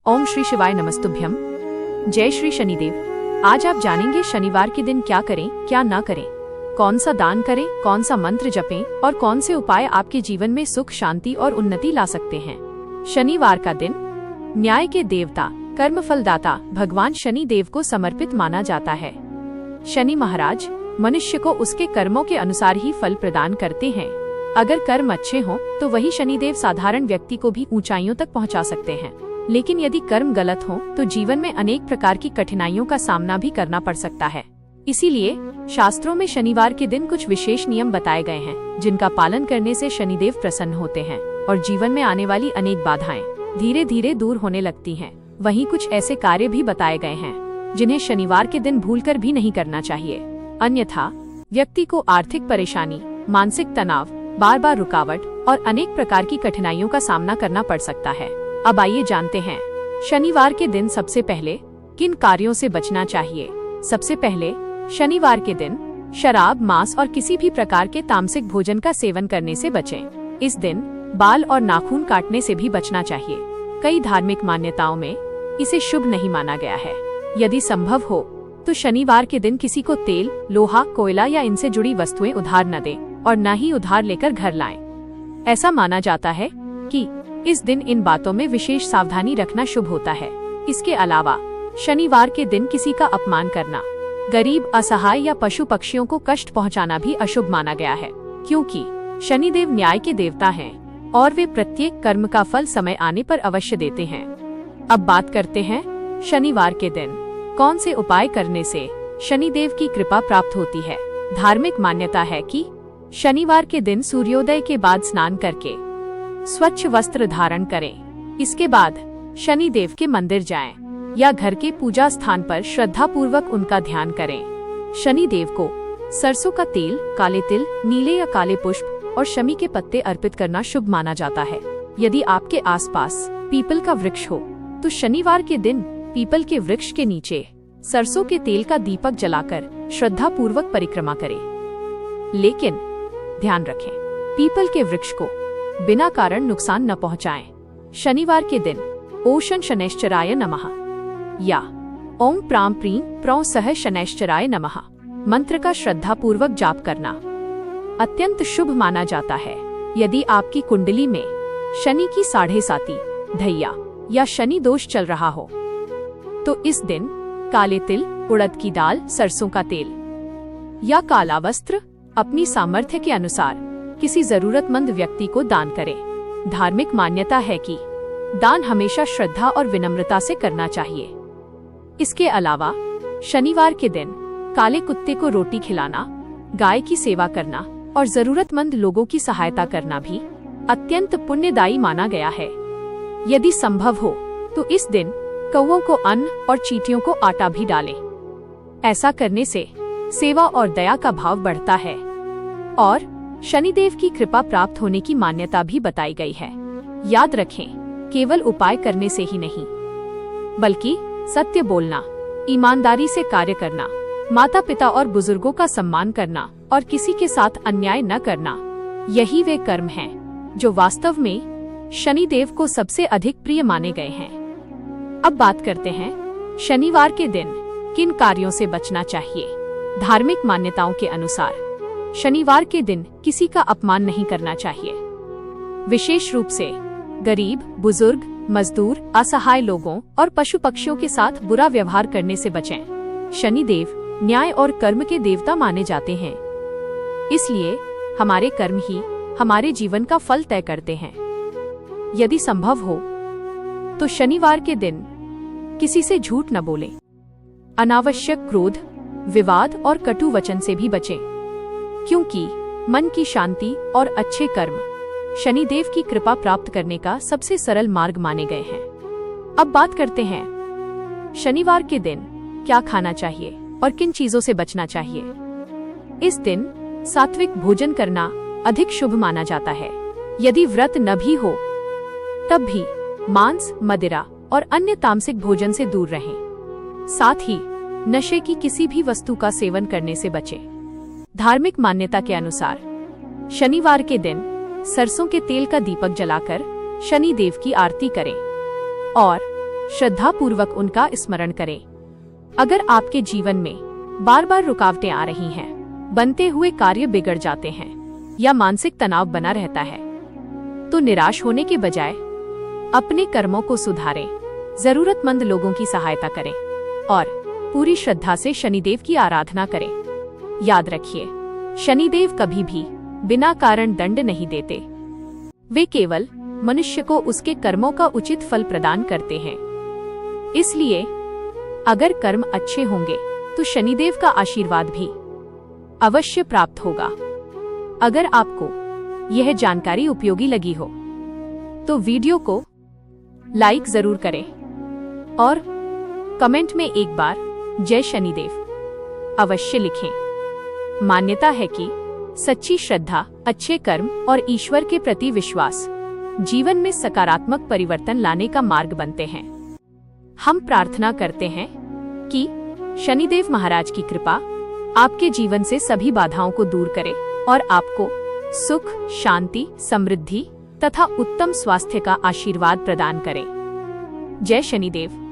ओम श्री शिवाय नमस्तुभ्यम। जय श्री शनिदेव। आज आप जानेंगे शनिवार के दिन क्या करें क्या ना करें, कौन सा दान करें, कौन सा मंत्र जपें और कौन से उपाय आपके जीवन में सुख, शांति और उन्नति ला सकते हैं। शनिवार का दिन न्याय के देवता, कर्मफलदाता भगवान शनि देव को समर्पित माना जाता है। शनि महाराज मनुष्य को उसके कर्मों के अनुसार ही फल प्रदान करते हैं। अगर कर्म अच्छे हों तो वही शनिदेव साधारण व्यक्ति को भी ऊंचाइयों तक पहुंचा सकते हैं, लेकिन यदि कर्म गलत हों तो जीवन में अनेक प्रकार की कठिनाइयों का सामना भी करना पड़ सकता है। इसीलिए शास्त्रों में शनिवार के दिन कुछ विशेष नियम बताए गए हैं, जिनका पालन करने से शनिदेव प्रसन्न होते हैं और जीवन में आने वाली अनेक बाधाएं धीरे धीरे दूर होने लगती हैं। वहीं कुछ ऐसे कार्य भी बताए गए हैं जिन्हें शनिवार के दिन भूलकर भी नहीं करना चाहिए, अन्यथा व्यक्ति को आर्थिक परेशानी, मानसिक तनाव, बार बार रुकावट और अनेक प्रकार की कठिनाइयों का सामना करना पड़ सकता है। अब आइए जानते हैं शनिवार के दिन सबसे पहले किन कार्यों से बचना चाहिए। सबसे पहले शनिवार के दिन शराब, मांस और किसी भी प्रकार के तामसिक भोजन का सेवन करने से बचें। इस दिन बाल और नाखून काटने से भी बचना चाहिए। कई धार्मिक मान्यताओं में इसे शुभ नहीं माना गया है। यदि संभव हो तो शनिवार के दिन किसी को तेल, लोहा, कोयला या इनसे जुड़ी वस्तुएं उधार न दें और न ही उधार लेकर घर लाएं। ऐसा माना जाता है कि इस दिन इन बातों में विशेष सावधानी रखना शुभ होता है। इसके अलावा शनिवार के दिन किसी का अपमान करना, गरीब, असहाय या पशु पक्षियों को कष्ट पहुंचाना भी अशुभ माना गया है, क्योंकि शनिदेव न्याय के देवता हैं और वे प्रत्येक कर्म का फल समय आने पर अवश्य देते हैं। अब बात करते हैं शनिवार के दिन कौन से उपाय करने से शनिदेव की कृपा प्राप्त होती है। धार्मिक मान्यता है कि शनिवार के दिन सूर्योदय के बाद स्नान करके स्वच्छ वस्त्र धारण करें। इसके बाद शनिदेव के मंदिर जाएं या घर के पूजा स्थान पर श्रद्धा पूर्वक उनका ध्यान करें। शनिदेव को सरसों का तेल, काले तिल, नीले या काले पुष्प और शमी के पत्ते अर्पित करना शुभ माना जाता है। यदि आपके आसपास पीपल का वृक्ष हो तो शनिवार के दिन पीपल के वृक्ष के नीचे सरसों के तेल का दीपक जलाकर श्रद्धा पूर्वक परिक्रमा करें। लेकिन ध्यान रखें, पीपल के वृक्ष को बिना कारण नुकसान न पहुंचाएं। शनिवार के दिन ओशन शनैश्चराय नमः या ओम प्राम प्रीं प्रौ सह शनैश्चराय नमः मंत्र का श्रद्धा पूर्वक जाप करना अत्यंत शुभ माना जाता है। यदि आपकी कुंडली में शनि की 7.5 ढैया या शनि दोष चल रहा हो तो इस दिन काले तिल, उड़द की दाल, सरसों का तेल या काला वस्त्र अपनी सामर्थ्य के अनुसार किसी जरूरतमंद व्यक्ति को दान करें। धार्मिक मान्यता है कि दान हमेशा श्रद्धा और विनम्रता से करना चाहिए। इसके अलावा शनिवार के दिन काले कुत्ते को रोटी खिलाना, गाय की सेवा करना और जरूरतमंद लोगों की सहायता करना भी अत्यंत पुण्यदायी माना गया है। यदि संभव हो तो इस दिन कौओं को अन्न और चींटियों को आटा भी डालें। ऐसा करने से सेवा और दया का भाव बढ़ता है और शनिदेव की कृपा प्राप्त होने की मान्यता भी बताई गई है। याद रखें, केवल उपाय करने से ही नहीं बल्कि सत्य बोलना, ईमानदारी से कार्य करना, माता पिता और बुजुर्गों का सम्मान करना और किसी के साथ अन्याय न करना, यही वे कर्म हैं जो वास्तव में शनिदेव को सबसे अधिक प्रिय माने गए हैं। अब बात करते हैं शनिवार के दिन किन कार्यों से बचना चाहिए। धार्मिक मान्यताओं के अनुसार शनिवार के दिन किसी का अपमान नहीं करना चाहिए। विशेष रूप से गरीब, बुजुर्ग, मजदूर, असहाय लोगों और पशु पक्षियों के साथ बुरा व्यवहार करने से बचें। शनिदेव न्याय और कर्म के देवता माने जाते हैं, इसलिए हमारे कर्म ही हमारे जीवन का फल तय करते हैं। यदि संभव हो तो शनिवार के दिन किसी से झूठ न बोलें। अनावश्यक क्रोध, विवाद और कटु वचन से भी बचें, क्योंकि मन की शांति और अच्छे कर्म शनिदेव की कृपा प्राप्त करने का सबसे सरल मार्ग माने गए हैं। अब बात करते हैं शनिवार के दिन क्या खाना चाहिए और किन चीजों से बचना चाहिए। इस दिन सात्विक भोजन करना अधिक शुभ माना जाता है। यदि व्रत न भी हो तब भी मांस, मदिरा और अन्य तामसिक भोजन से दूर रहें। साथ ही नशे की किसी भी वस्तु का सेवन करने से बचें। धार्मिक मान्यता के अनुसार शनिवार के दिन सरसों के तेल का दीपक जलाकर शनि देव की आरती करें और श्रद्धा पूर्वक उनका स्मरण करें। अगर आपके जीवन में बार बार रुकावटें आ रही हैं, बनते हुए कार्य बिगड़ जाते हैं या मानसिक तनाव बना रहता है, तो निराश होने के बजाय अपने कर्मों को सुधारें, जरूरतमंद लोगों की सहायता करें और पूरी श्रद्धा से शनिदेव की आराधना करें। याद रखिए, शनिदेव कभी भी बिना कारण दंड नहीं देते। वे केवल मनुष्य को उसके कर्मों का उचित फल प्रदान करते हैं। इसलिए अगर कर्म अच्छे होंगे तो शनिदेव का आशीर्वाद भी अवश्य प्राप्त होगा। अगर आपको यह जानकारी उपयोगी लगी हो तो वीडियो को लाइक जरूर करें और कमेंट में एक बार जय शनिदेव अवश्य लिखें। मान्यता है कि सच्ची श्रद्धा, अच्छे कर्म और ईश्वर के प्रति विश्वास जीवन में सकारात्मक परिवर्तन लाने का मार्ग बनते हैं। हम प्रार्थना करते हैं कि शनिदेव महाराज की कृपा आपके जीवन से सभी बाधाओं को दूर करे और आपको सुख, शांति, समृद्धि तथा उत्तम स्वास्थ्य का आशीर्वाद प्रदान करे। जय शनिदेव।